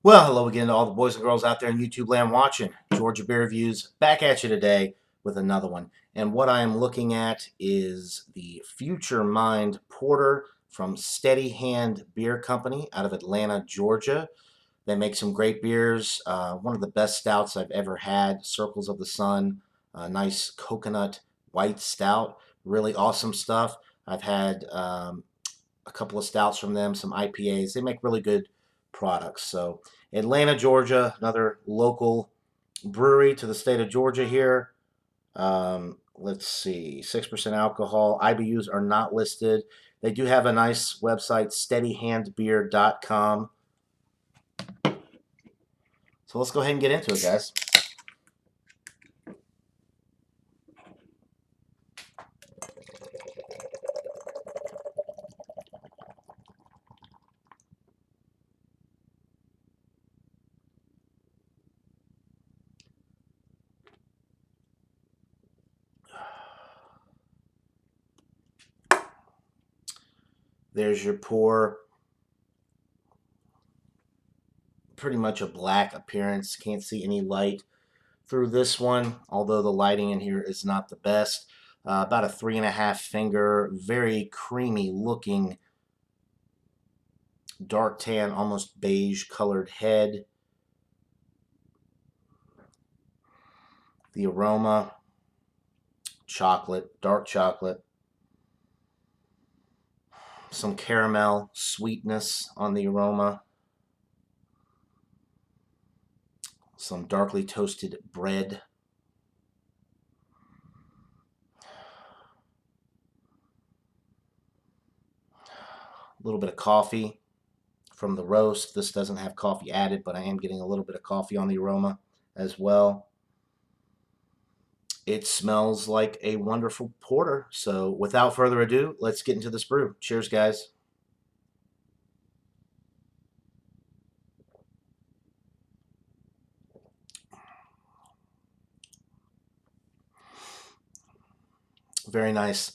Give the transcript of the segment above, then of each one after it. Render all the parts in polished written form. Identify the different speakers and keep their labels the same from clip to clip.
Speaker 1: Well, hello again to all the boys and girls out there in YouTube land watching. Georgia Beer Reviews back at you today with another one. And what I am looking at is the Future Mind Porter from Steady Hand Beer Company out of Atlanta, Georgia. They make some great beers. One of the best stouts I've ever had, Circles of the Sun, a nice coconut white stout. Really awesome stuff. I've had a couple of stouts from them, some IPAs. They make really good products. So, Atlanta, Georgia, another local brewery to the state of Georgia here. Let's see, 6% alcohol. IBUs are not listed. They do have a nice website, steadyhandbeer.com. So let's go ahead and get into it, guys. There's your pour. Pretty much a black appearance. Can't see any light through this one, although the lighting in here is not the best. About a 3.5 finger, very creamy looking, dark tan, almost beige colored head. The aroma, chocolate, dark chocolate. Some caramel sweetness on the aroma. Some darkly toasted bread. A little bit of coffee from the roast. This doesn't have coffee added, but I am getting a little bit of coffee on the aroma as well. It smells like a wonderful porter. So without further ado, let's get into this brew. Cheers, guys. Very nice.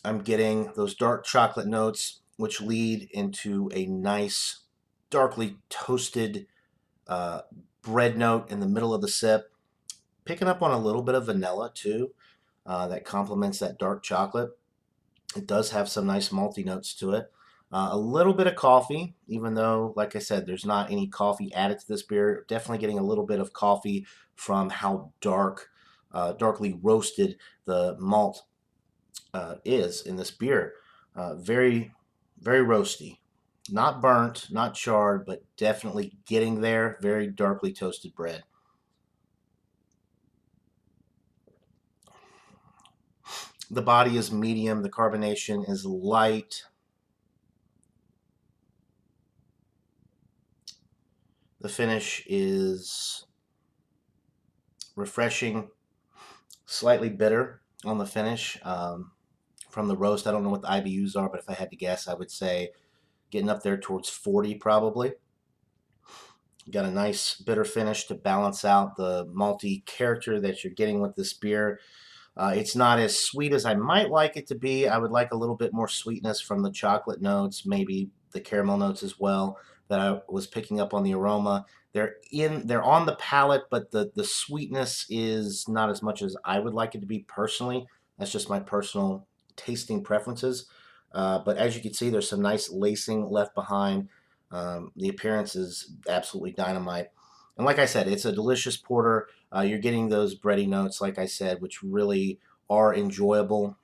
Speaker 1: I'm getting those dark chocolate notes, which lead into a nice, darkly toasted uh, bread note in the middle of the sip. Picking up on a little bit of vanilla too, that complements that dark chocolate. It does have some nice malty notes to it. A little bit of coffee, even though, like I said, there's not any coffee added to this beer. Definitely getting a little bit of coffee from how darkly roasted the malt is in this beer. Very, very roasty. Not burnt, not charred, but definitely getting there. Very darkly toasted bread. The body is medium. The carbonation is light. The finish is refreshing, slightly bitter on the finish from the roast. I don't know what the IBUs are, but if I had to guess, I would say getting up there towards 40 probably. Got a nice bitter finish to balance out the malty character that you're getting with this beer. It's not as sweet as I might like it to be. I would like a little bit more sweetness from the chocolate notes, maybe the caramel notes as well that I was picking up on the aroma. They're on the palate, but the sweetness is not as much as I would like it to be personally. That's just my personal tasting preferences. But as you can see, there's some nice lacing left behind. The appearance is absolutely dynamite. And like I said, it's a delicious porter. You're getting those bready notes, like I said, which really are enjoyable.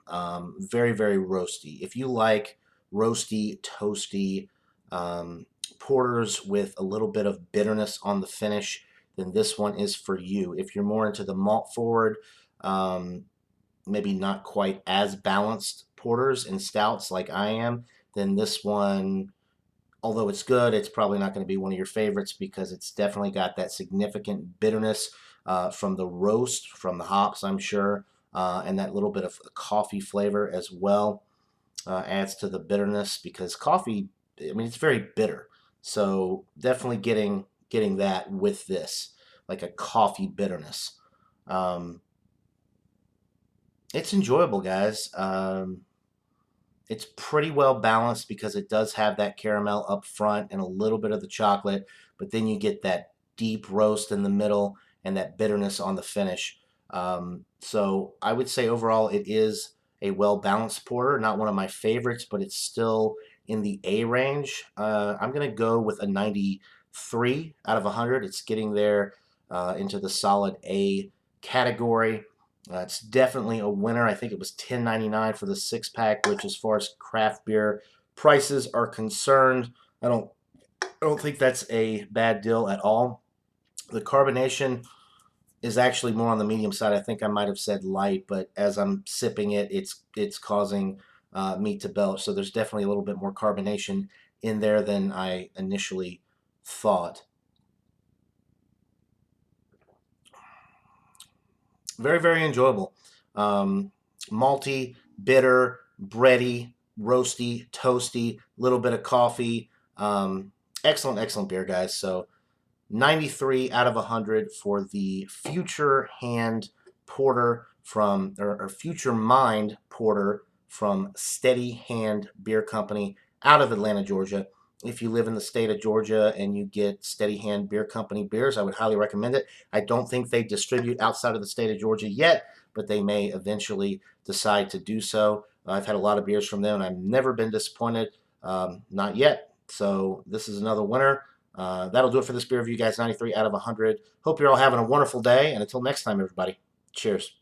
Speaker 1: Very, very roasty. If you like roasty, toasty porters with a little bit of bitterness on the finish, then this one is for you. If you're more into the malt forward, um, maybe not quite as balanced porters and stouts like I am, then this one, although it's good, it's probably not going to be one of your favorites because it's definitely got that significant bitterness from the roast, from the hops, I'm sure, and that little bit of coffee flavor as well adds to the bitterness because coffee, I mean, it's very bitter. So definitely getting that with this, like a coffee bitterness. Um, it's enjoyable, guys. It's pretty well balanced because it does have that caramel up front and a little bit of the chocolate, but then you get that deep roast in the middle and that bitterness on the finish. So I would say overall it is a well balanced porter. Not one of my favorites, but it's still in the A range. I'm going to go with a 93 out of 100. It's getting there into the solid A category. It's definitely a winner. I think it was $10.99 for the 6 pack, which, as far as craft beer prices are concerned, I don't think that's a bad deal at all. The carbonation is actually more on the medium side. I think I might have said light, but as I'm sipping it, it's causing me to belch. So there's definitely a little bit more carbonation in there than I initially thought. Very, very enjoyable. Um, Malty, bitter, bready, roasty, toasty, little bit of coffee. Excellent, excellent beer, guys. So 93 out of 100 for the Future Hand Porter from, or Future Mind Porter from Steady Hand Beer Company out of Atlanta, Georgia. If you live in the state of Georgia and you get Steady Hand Beer Company beers, I would highly recommend it. I don't think they distribute outside of the state of Georgia yet, but they may eventually decide to do so. I've had a lot of beers from them and I've never been disappointed. Not yet. So this is another winner. That'll do it for this beer review, guys. 93 out of 100. Hope you're all having a wonderful day. And until next time, everybody, cheers.